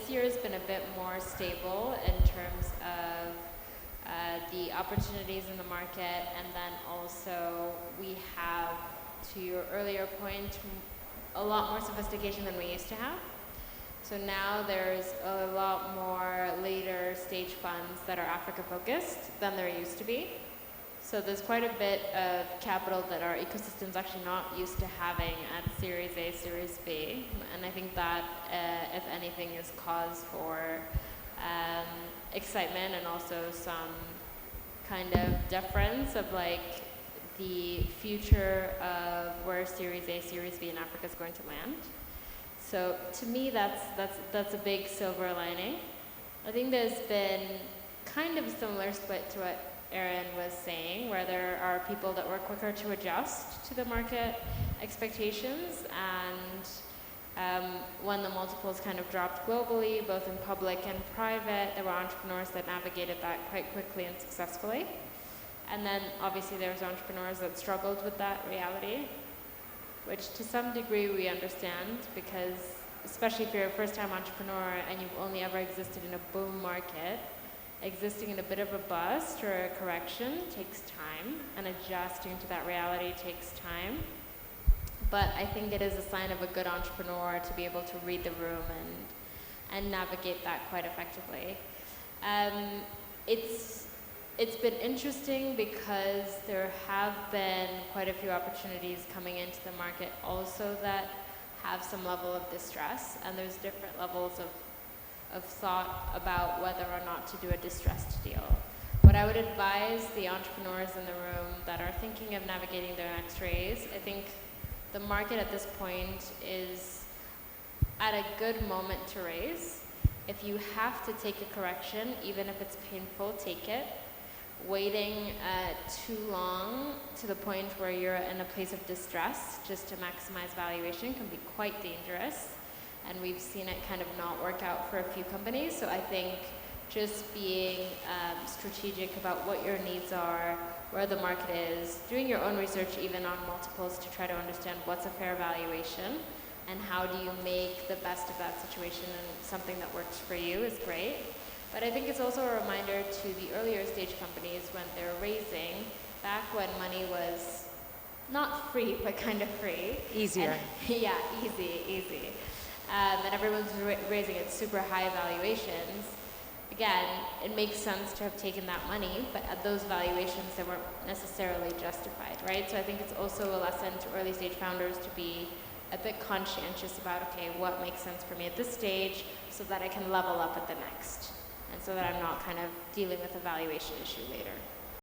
this year has been a bit more stable in terms of the opportunities in the market, and then also we have, to your earlier point, a lot more sophistication than we used to have. So now there's a lot more later stage funds that are Africa focused than there used to be. So there's quite a bit of capital that our ecosystem's actually not used to having at Series A, Series B. And I think that, if anything, is cause for excitement and also some kind of deference of like the future of where Series A, Series B in Africa is going to land. So to me, that's a big silver lining. I think there's been kind of a similar split to what Aaron was saying, where there are people that were quicker to adjust to the market expectations, and when the multiples kind of dropped globally, both in public and private, there were entrepreneurs that navigated that quite quickly and successfully. And then obviously there's entrepreneurs that struggled with that reality, which to some degree we understand, because especially if you're a first-time entrepreneur and you've only ever existed in a boom market, existing in a bit of a bust or a correction takes time, and adjusting to that reality takes time. But I think it is a sign of a good entrepreneur to be able to read the room and navigate that quite effectively. It's been interesting because there have been quite a few opportunities coming into the market also that have some level of distress, and there's different levels of thought about whether or not to do a distressed deal. What I would advise the entrepreneurs in the room that are thinking of navigating their next raise, I think the market at this point is at a good moment to raise. If you have to take a correction, even if it's painful, take it. Waiting too long to the point where you're in a place of distress just to maximize valuation can be quite dangerous. And we've seen it kind of not work out for a few companies. So I think just being strategic about what your needs are, where the market is, doing your own research even on multiples to try to understand what's a fair valuation and how do you make the best of that situation and something that works for you is great. But I think it's also a reminder to the earlier stage companies when they're raising, back when money was not free, but kind of free. Easier. And, yeah, easy. And everyone's raising at super high valuations. Again, it makes sense to have taken that money, but at those valuations, they weren't necessarily justified, right? So I think it's also a lesson to early stage founders to be a bit conscientious about, okay, what makes sense for me at this stage so that I can level up at the next, and so that I'm not kind of dealing with a valuation issue later.